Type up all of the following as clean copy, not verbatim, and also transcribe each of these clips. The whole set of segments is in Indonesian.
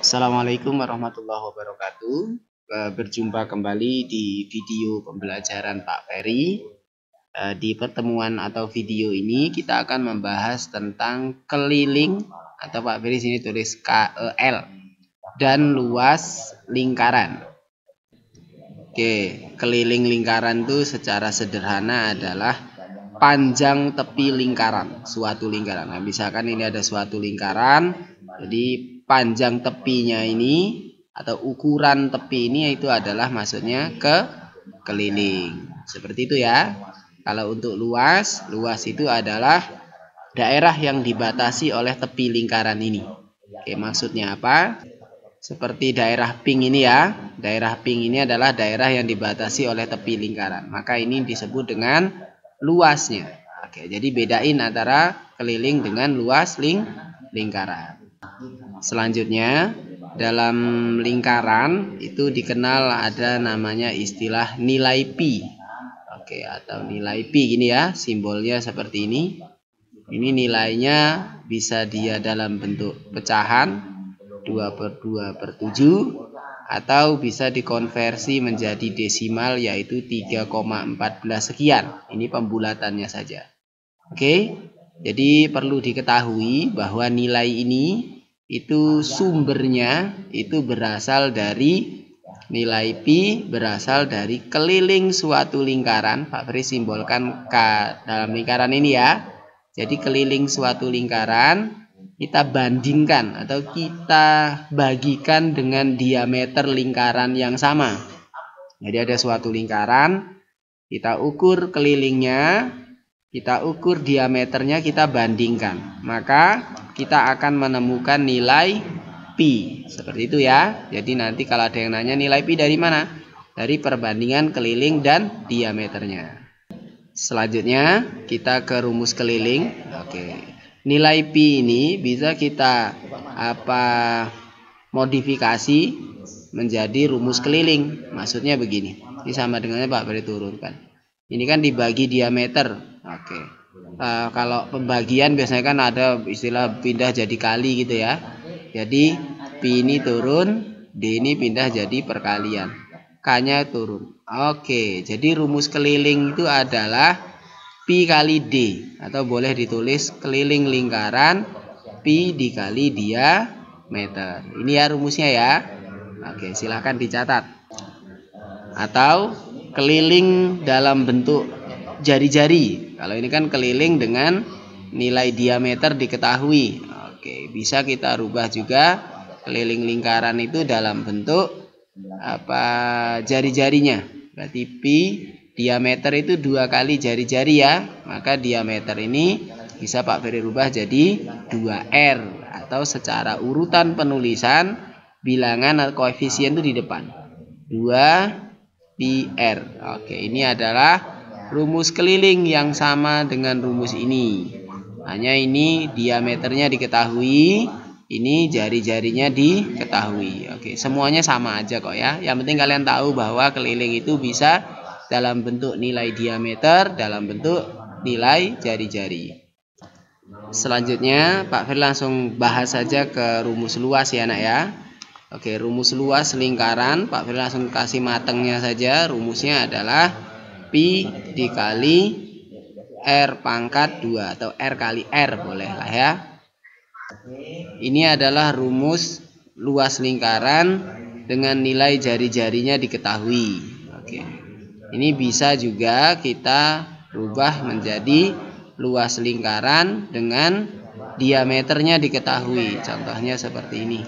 Assalamualaikum warahmatullahi wabarakatuh. Berjumpa kembali di video pembelajaran Pak Ferry. Di pertemuan atau video ini kita akan membahas tentang keliling atau Pak Ferry sini tulis KEL dan luas lingkaran. Oke, keliling lingkaran itu secara sederhana adalah panjang tepi lingkaran, suatu lingkaran. Nah, misalkan ini ada suatu lingkaran, jadi panjang tepinya ini atau ukuran tepi ini itu adalah maksudnya ke keliling. Seperti itu ya. Kalau untuk luas itu adalah daerah yang dibatasi oleh tepi lingkaran ini. Oke, maksudnya apa? Seperti daerah pink ini ya. Daerah pink ini adalah daerah yang dibatasi oleh tepi lingkaran. Maka ini disebut dengan luasnya. Oke, jadi bedain antara keliling dengan luas lingkaran. Selanjutnya, dalam lingkaran itu dikenal ada namanya istilah nilai pi. Oke, atau nilai pi gini ya, simbolnya seperti ini. Ini nilainya bisa dia dalam bentuk pecahan 2/2/7 atau bisa dikonversi menjadi desimal yaitu 3,14 sekian. Ini pembulatannya saja. Oke, jadi perlu diketahui bahwa nilai ini itu sumbernya itu berasal dari nilai pi berasal dari keliling suatu lingkaran. Pak Ferry simbolkan K dalam lingkaran ini ya. Jadi keliling suatu lingkaran kita bandingkan atau kita bagikan dengan diameter lingkaran yang sama. Jadi ada suatu lingkaran, kita ukur kelilingnya, kita ukur diameternya, kita bandingkan. Maka kita akan menemukan nilai pi. Seperti itu ya. Jadi nanti kalau ada yang nanya nilai pi dari mana? Dari perbandingan keliling dan diameternya. Selanjutnya kita ke rumus keliling. Oke. Nilai pi ini bisa kita modifikasi menjadi rumus keliling. Maksudnya begini. Ini sama dengannya Pak Ferry turunkan. Ini kan dibagi diameter. Oke. Kalau pembagian biasanya kan ada istilah pindah jadi kali gitu ya. Jadi pi ini turun, d ini pindah jadi perkalian. K-nya turun. Oke, jadi rumus keliling itu adalah pi kali d atau boleh ditulis keliling lingkaran pi dikali diameter. Ini ya rumusnya ya. Oke, silahkan dicatat. Atau keliling dalam bentuk jari-jari. Kalau ini kan keliling dengan nilai diameter diketahui. Oke, bisa kita rubah juga keliling lingkaran itu dalam bentuk jari-jarinya. Berarti pi diameter itu 2 kali jari-jari ya. Maka diameter ini bisa Pak Ferry rubah jadi 2R. Atau secara urutan penulisan bilangan atau koefisien itu di depan 2 pi R. Oke, ini adalah rumus keliling yang sama dengan rumus ini. Hanya ini diameternya diketahui, ini jari-jarinya diketahui. Oke, semuanya sama aja kok ya. Yang penting kalian tahu bahwa keliling itu bisa dalam bentuk nilai diameter, dalam bentuk nilai jari-jari. Selanjutnya Pak Ferry langsung bahas saja ke rumus luas ya anak ya. Oke, rumus luas lingkaran Pak Ferry langsung kasih matengnya saja. Rumusnya adalah pi dikali R pangkat 2 atau R kali R boleh lah ya. Ini adalah rumus luas lingkaran dengan nilai jari-jarinya diketahui. Oke. Ini bisa juga kita rubah menjadi luas lingkaran dengan diameternya diketahui. Contohnya seperti ini.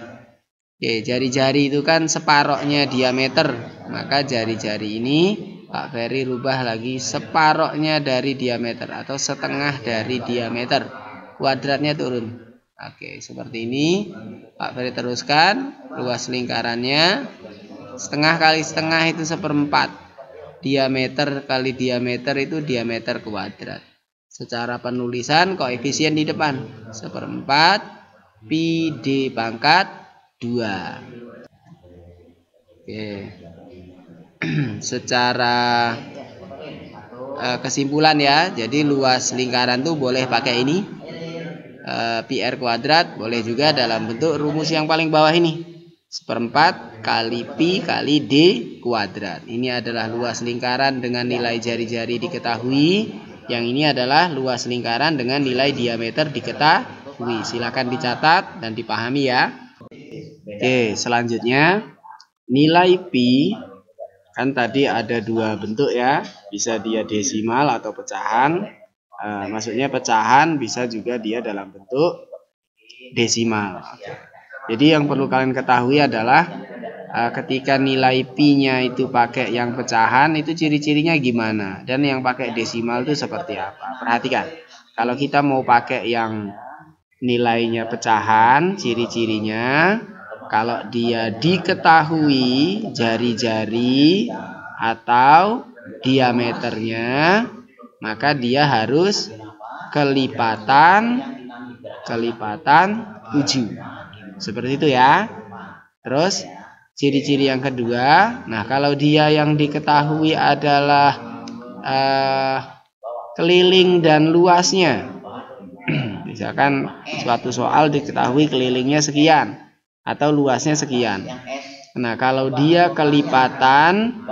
Oke, jari-jari itu kan separohnya diameter. Maka jari-jari ini Pak Ferry rubah lagi separohnya dari diameter atau setengah dari diameter. Kuadratnya turun. Oke, seperti ini. Pak Ferry teruskan. Luas lingkarannya setengah kali setengah itu 1/4. Diameter kali diameter itu diameter kuadrat. Secara penulisan koefisien di depan 1/4 pi d pangkat 2. Oke. Secara kesimpulan ya, jadi luas lingkaran tuh boleh pakai ini pi r kuadrat, boleh juga dalam bentuk rumus yang paling bawah ini 1/4 kali pi kali d kuadrat. Ini adalah luas lingkaran dengan nilai jari-jari diketahui. Yang ini adalah luas lingkaran dengan nilai diameter diketahui. Silakan dicatat dan dipahami ya. Oke, selanjutnya nilai pi kan tadi ada dua bentuk ya. Bisa dia desimal atau pecahan. Maksudnya pecahan, bisa juga dia dalam bentuk desimal. Jadi yang perlu kalian ketahui adalah ketika nilai pi-nya itu pakai yang pecahan, itu ciri-cirinya gimana, dan yang pakai desimal itu seperti apa. Perhatikan, kalau kita mau pakai yang nilainya pecahan, ciri-cirinya kalau dia diketahui jari-jari atau diameternya, maka dia harus kelipatan 7. Seperti itu ya. Terus ciri-ciri yang kedua, nah kalau dia yang diketahui adalah keliling dan luasnya. Misalkan suatu soal diketahui kelilingnya sekian atau luasnya sekian. Nah, kalau dia kelipatan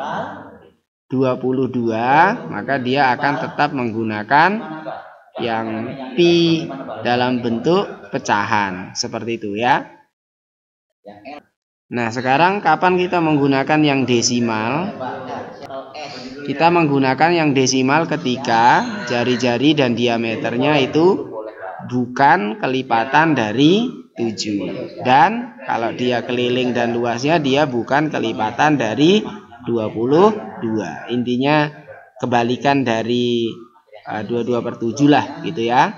22, maka dia akan tetap menggunakan yang pi dalam bentuk pecahan. Seperti itu ya. Nah, sekarang kapan kita menggunakan yang desimal? Kita menggunakan yang desimal ketika jari-jari dan diameternya itu bukan kelipatan dari 7. Dan kalau dia keliling dan luasnya dia bukan kelipatan dari 22. Intinya kebalikan dari 22/7 lah gitu ya.